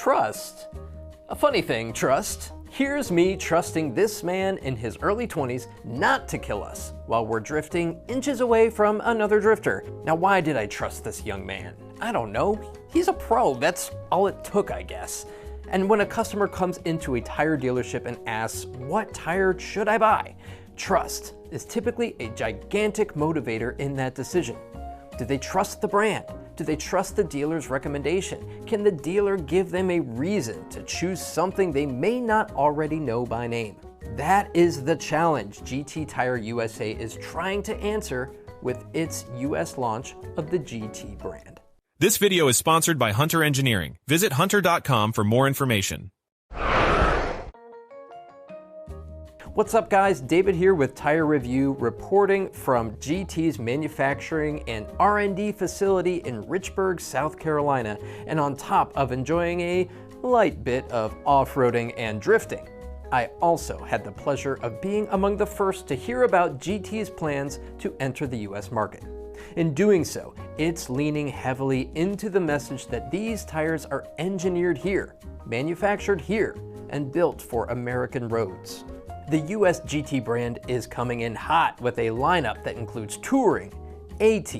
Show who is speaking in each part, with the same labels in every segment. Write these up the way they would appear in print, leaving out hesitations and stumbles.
Speaker 1: Trust? A funny thing, trust. Here's me trusting this man in his early 20s not to kill us while we're drifting inches away from another drifter. Now, why did I trust this young man? I don't know. He's a pro. That's all it took, I guess. And when a customer comes into a tire dealership and asks, what tire should I buy? Trust is typically a gigantic motivator in that decision. Do they trust the brand? Do they trust the dealer's recommendation? Can the dealer give them a reason to choose something they may not already know by name? That is the challenge GT Tire USA is trying to answer with its US launch of the GT brand.
Speaker 2: This video is sponsored by Hunter Engineering. Visit hunter.com for more information.
Speaker 1: What's up, guys? David here with Tire Review, reporting from GT's manufacturing and R&D facility in Richburg, South Carolina, and on top of enjoying a light bit of off-roading and drifting, I also had the pleasure of being among the first to hear about GT's plans to enter the US market. In doing so, it's leaning heavily into the message that these tires are engineered here, manufactured here, and built for American roads. The US GT brand is coming in hot with a lineup that includes touring, AT,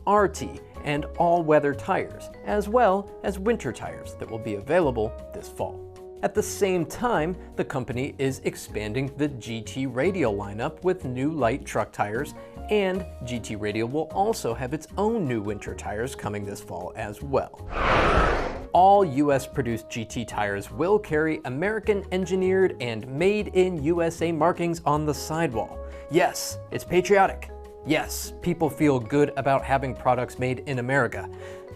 Speaker 1: RT, and all-weather tires, as well as winter tires that will be available this fall. At the same time, the company is expanding the GT Radial lineup with new light truck tires, and GT Radial will also have its own new winter tires coming this fall as well. All US-produced GT tires will carry American-engineered and made-in-USA markings on the sidewall. Yes, it's patriotic. Yes, people feel good about having products made in America.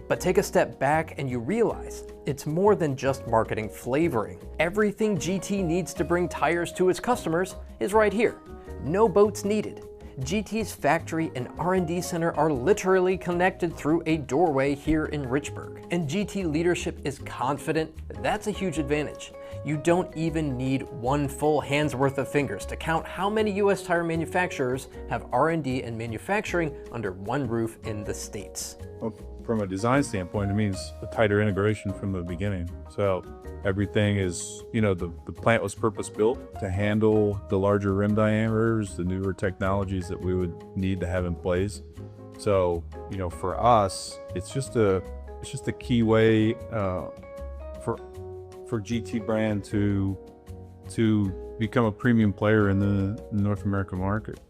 Speaker 1: But take a step back and you realize it's more than just marketing flavoring. Everything GT needs to bring tires to its customers is right here. No boats needed. GT's factory and R&D center are literally connected through a doorway here in Richburg. And GT leadership is confident that's a huge advantage. You don't even need one full hand's worth of fingers to count how many US tire manufacturers have R&D and manufacturing under one roof in the States.
Speaker 3: Well, from a design standpoint, it means a tighter integration from the beginning. So everything is, the plant was purpose-built to handle the larger rim diameters, the newer technologies that we would need to have in place. So, for us, it's just a key way for GT brand to become a premium player in the North American market.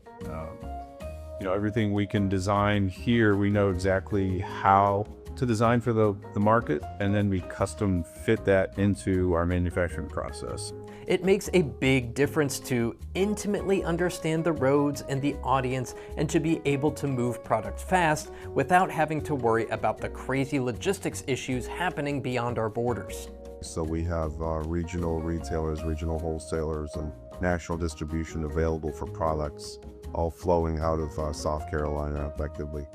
Speaker 3: Everything we can design here, we know exactly how to design for the market, and then we custom fit that into our manufacturing process.
Speaker 1: It makes a big difference to intimately understand the roads and the audience and to be able to move product fast without having to worry about the crazy logistics issues happening beyond our borders.
Speaker 4: So we have regional retailers, regional wholesalers, and national distribution available for products, all flowing out of South Carolina effectively.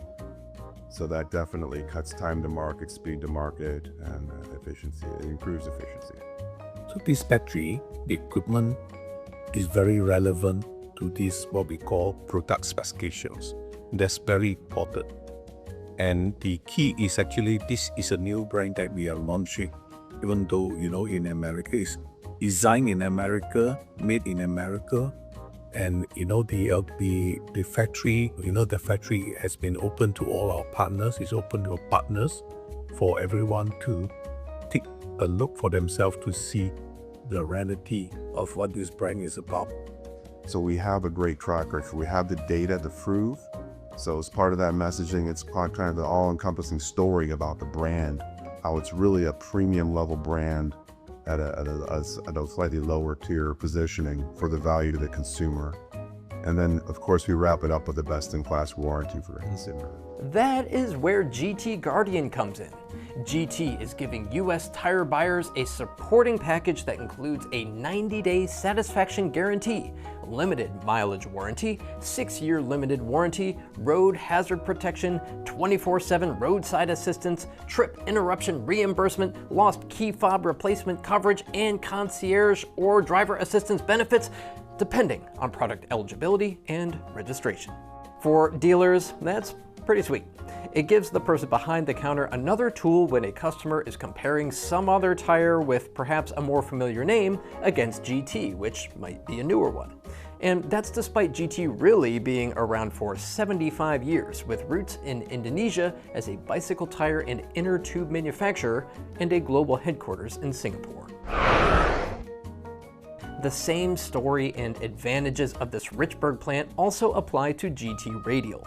Speaker 4: So that definitely cuts time to market, speed to market, and efficiency. It improves efficiency.
Speaker 5: So this factory, the equipment is very relevant to this, what we call product specifications. That's very important. And the key is actually, this is a new brand that we are launching, even though, in America, it's designed in America, made in America. And the factory, the factory has been open to all our partners. It's open to our partners for everyone to take a look for themselves to see the reality of what this brand is about.
Speaker 4: So we have a great track record. We have the data to prove. So as part of that messaging, it's kind of the all-encompassing story about the brand, how it's really a premium level brand at a slightly lower tier positioning for the value to the consumer. And then, of course, we wrap it up with a best-in-class warranty for the consumer.
Speaker 1: That is where GitiGuardian comes in. GT is giving US tire buyers a supporting package that includes a 90-day satisfaction guarantee, limited mileage warranty, 6-year limited warranty, road hazard protection, 24/7 roadside assistance, trip interruption reimbursement, lost key fob replacement coverage, and concierge or driver assistance benefits, depending on product eligibility and registration. For dealers, that's Pretty sweet. It gives the person behind the counter another tool when a customer is comparing some other tire with perhaps a more familiar name against GT, which might be a newer one. And that's despite GT really being around for 75 years, with roots in Indonesia as a bicycle tire and inner tube manufacturer and a global headquarters in Singapore. The same story and advantages of this Richburg plant also apply to GT Radial.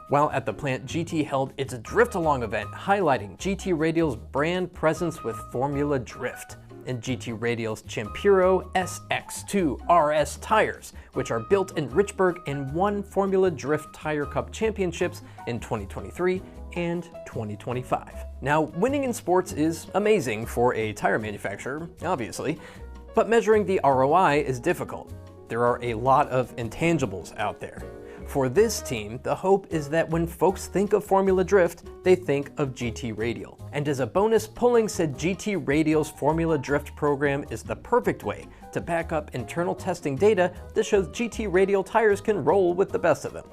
Speaker 1: While at the plant, GT held its Drift Along event, highlighting GT Radial's brand presence with Formula Drift, and GT Radial's Champiro SX2 RS tires, which are built in Richburg and won Formula Drift Tire Cup championships in 2023 and 2025. Now, winning in sports is amazing for a tire manufacturer, obviously, but measuring the ROI is difficult. There are a lot of intangibles out there. For this team, the hope is that when folks think of Formula Drift, they think of GT Radial. And as a bonus, Pulling said GT Radial's Formula Drift program is the perfect way to back up internal testing data that shows GT Radial tires can roll with the best of them.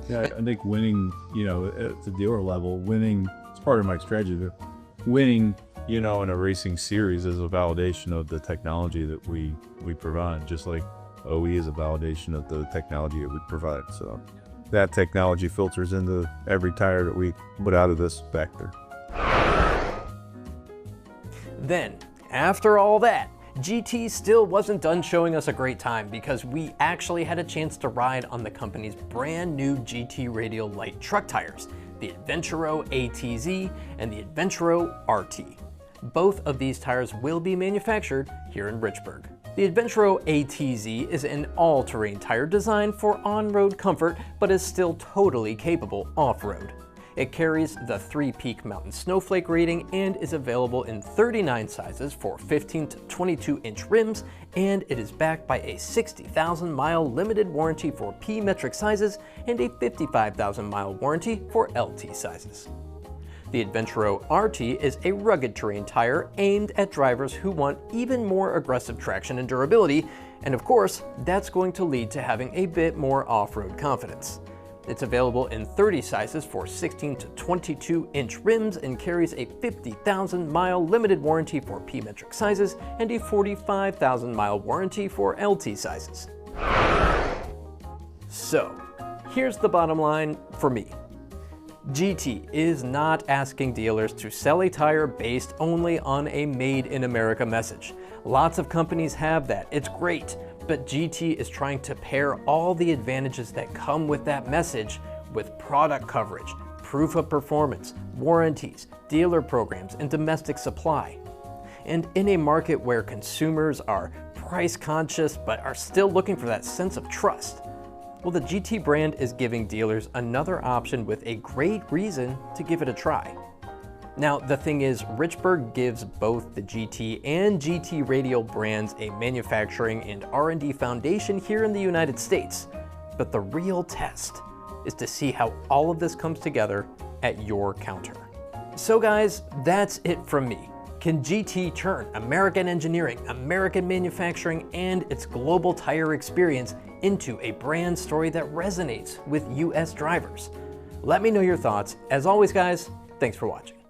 Speaker 3: Yeah, I think winning, at the dealer level, winning, it's part of my strategy there. Winning, in a racing series is a validation of the technology that we provide, just like OE is a validation of the technology that we provide. So that technology filters into every tire that we put out of this vector.
Speaker 1: Then, after all that, GT still wasn't done showing us a great time, because we actually had a chance to ride on the company's brand new GT Radial light truck tires, the Adventuro ATZ and the Adventuro RT. Both of these tires will be manufactured here in Richburg. The Adventuro ATZ is an all-terrain tire designed for on-road comfort, but is still totally capable off-road. It carries the 3-peak mountain snowflake rating and is available in 39 sizes for 15 to 22-inch rims, and it is backed by a 60,000-mile limited warranty for P metric sizes and a 55,000-mile warranty for LT sizes. The Adventuro RT is a rugged terrain tire aimed at drivers who want even more aggressive traction and durability, and of course, that's going to lead to having a bit more off-road confidence. It's available in 30 sizes for 16 to 22-inch rims and carries a 50,000-mile limited warranty for P metric sizes and a 45,000-mile warranty for LT sizes. So, here's the bottom line for me. GT is not asking dealers to sell a tire based only on a Made in America message. Lots of companies have that, it's great, but GT is trying to pair all the advantages that come with that message with product coverage, proof of performance, warranties, dealer programs, and domestic supply. And in a market where consumers are price conscious but are still looking for that sense of trust, well, the GT brand is giving dealers another option with a great reason to give it a try. Now, the thing is, Richburg gives both the GT and GT Radial brands a manufacturing and R&D foundation here in the United States. But the real test is to see how all of this comes together at your counter. So guys, that's it from me. Can GT turn American engineering, American manufacturing, and its global tire experience into a brand story that resonates with US drivers? Let me know your thoughts. As always, guys, thanks for watching.